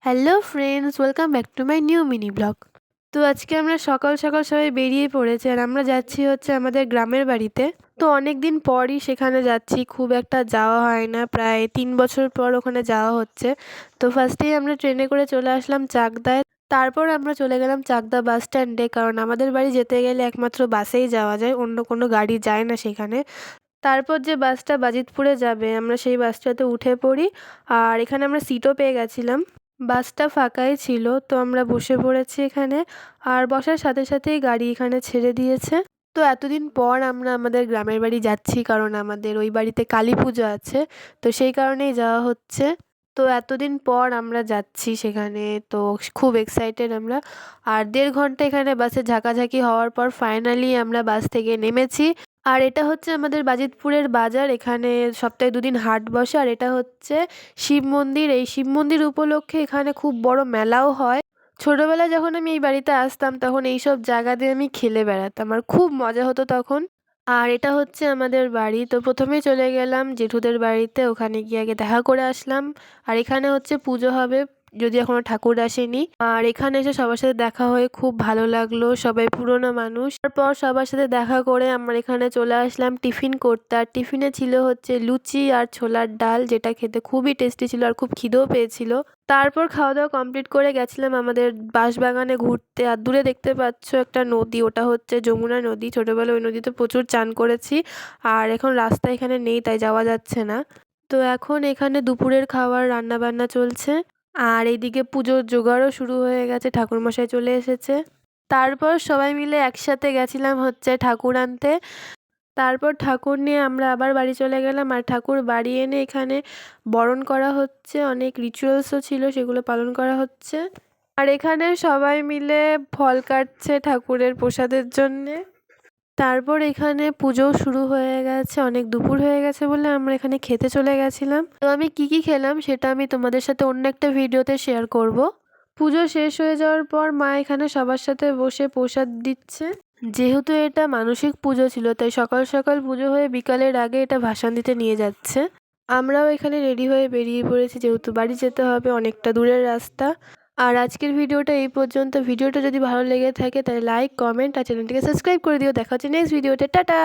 Hello friends, welcome back to my new mini blog. তো আজকে আমরা সকাল সকাল সবাই বেরিয়ে পড়েছি আর আমরা যাচ্ছি হচ্ছে আমাদের গ্রামের বাড়িতে। তো অনেক দিন পরই সেখানে যাচ্ছি, খুব একটা যাওয়া হয় না, প্রায় 3 বছর পর ওখানে যাওয়া হচ্ছে। তো ফার্স্টেই আমরা ট্রেনে করে চলে আসলাম চাকদায়। তারপর আমরা চলে গেলাম চাকদা বাস স্ট্যান্ডে, কারণ আমাদের বাড়ি যেতে গেলে একমাত্র বাসেই যাওয়া যায়, অন্য কোনো গাড়ি যায় না সেখানে। তারপর যে বাসটা বাজিতপুরে যাবে আমরা সেই বাসটাতে উঠে পড়ি। আর এখানে আমরা সিটও পেয়ে গেছিলাম, বাসটা ফাঁকাই ছিল, তো আমরা বসে পড়েছি এখানে। আর বসার সাথে সাথেই গাড়ি এখানে ছেড়ে দিয়েছে। তো এতদিন পর আমরা আমাদের গ্রামের বাড়ি যাচ্ছি, কারণ আমাদের ওই বাড়িতে কালী পুজো আছে, তো সেই কারণেই যাওয়া হচ্ছে। তো এতদিন পর আমরা যাচ্ছি সেখানে, তো খুব এক্সাইটেড আমরা। আর 1.5 ঘন্টা এখানে বাসে ঝাঁকাঝাঁকি হওয়ার পর ফাইনালি আমরা বাস থেকে নেমেছি। আর এটা হচ্ছে আমাদের বাজিতপুরের বাজার, এখানে সপ্তাহে 2 দিন হাট বসে। আর এটা হচ্ছে শিব মন্দির, এই শিব মন্দির উপলক্ষে এখানে খুব বড় মেলাও হয়। ছোটবেলায় যখন আমি এই বাড়িতে আসতাম তখন এইসব জায়গা দিয়ে আমি খেলে বেড়াতাম, আর খুব মজা হতো তখন। আর এটা হচ্ছে আমাদের বাড়ি, তো প্রথমেই চলে গেলাম জেঠুদের বাড়িতে, ওখানে গিয়ে আগে দেখা করে আসলাম। আর এখানে হচ্ছে পুজো হবে, যদি এখনো ঠাকুর আসেনি। আর এখানে এসে সবার সাথে দেখা হয়ে খুব ভালো লাগলো, সবাই পুরনো মানুষ। তারপর সবার সাথে দেখা করে আমরা এখানে চলে আসলাম টিফিন করতে। আর টিফিনে ছিল হচ্ছে লুচি আর ছোলার ডাল, যেটা খেতে খুবই টেস্টি ছিল আর খুব খিদেও পেয়েছিল। তারপর খাওয়া দাওয়া কমপ্লিট করে গেছিলাম আমাদের বাঁশবাগানে ঘুরতে। আর দূরে দেখতে পাচ্ছ একটা নদী, ওটা হচ্ছে যমুনা নদী। ছোটবেলায় ওই নদীতে প্রচুর চান করেছি, আর এখন রাস্তা এখানে নেই তাই যাওয়া যাচ্ছে না। তো এখন এখানে দুপুরের খাবার রান্না বান্না চলছে। আর এইদিকে পুজোর জোগাড়ও শুরু হয়ে গেছে, ঠাকুরমশাই চলে এসেছে। তারপর সবাই মিলে একসাথে গেছিলাম হচ্ছে ঠাকুর আনতে। তারপর ঠাকুর নিয়ে আমরা আবার বাড়ি চলে গেলাম। আর ঠাকুর বাড়ি এনে এখানে বরণ করা হচ্ছে, অনেক রিচুয়ালসও ছিল সেগুলো পালন করা হচ্ছে। আর এখানে সবাই মিলে ফল কাটছে ঠাকুরের প্রসাদের জন্যে। তারপর এখানে পুজো শুরু হয়ে গেছে, অনেক দুপুর হয়ে গেছে বলে আমরা এখানে খেতে চলে গেছিলাম। তো আমি কি কি খেলাম সেটা আমি তোমাদের সাথে অন্য একটা ভিডিওতে শেয়ার করব। পুজো শেষ হয়ে যাওয়ার পর মা এখানে সবার সাথে বসে প্রসাদ দিচ্ছে। যেহেতু এটা মানসিক পুজো ছিল তাই সকাল সকাল পুজো হয়ে বিকালের আগে এটা ভাসান দিতে নিয়ে যাচ্ছে। আমরাও এখানে রেডি হয়ে বেরিয়ে পড়েছি, যেহেতু বাড়ি যেতে হবে, অনেকটা দূরের রাস্তা। আর আজকের ভিডিওটা এই পর্যন্ত। ভিডিওটা যদি ভালো লেগে থাকে তাহলে লাইক, কমেন্ট আর চ্যানেলটিকে সাবস্ক্রাইব করে দিও। দেখা হচ্ছে নেক্সট ভিডিওতে। টাটা।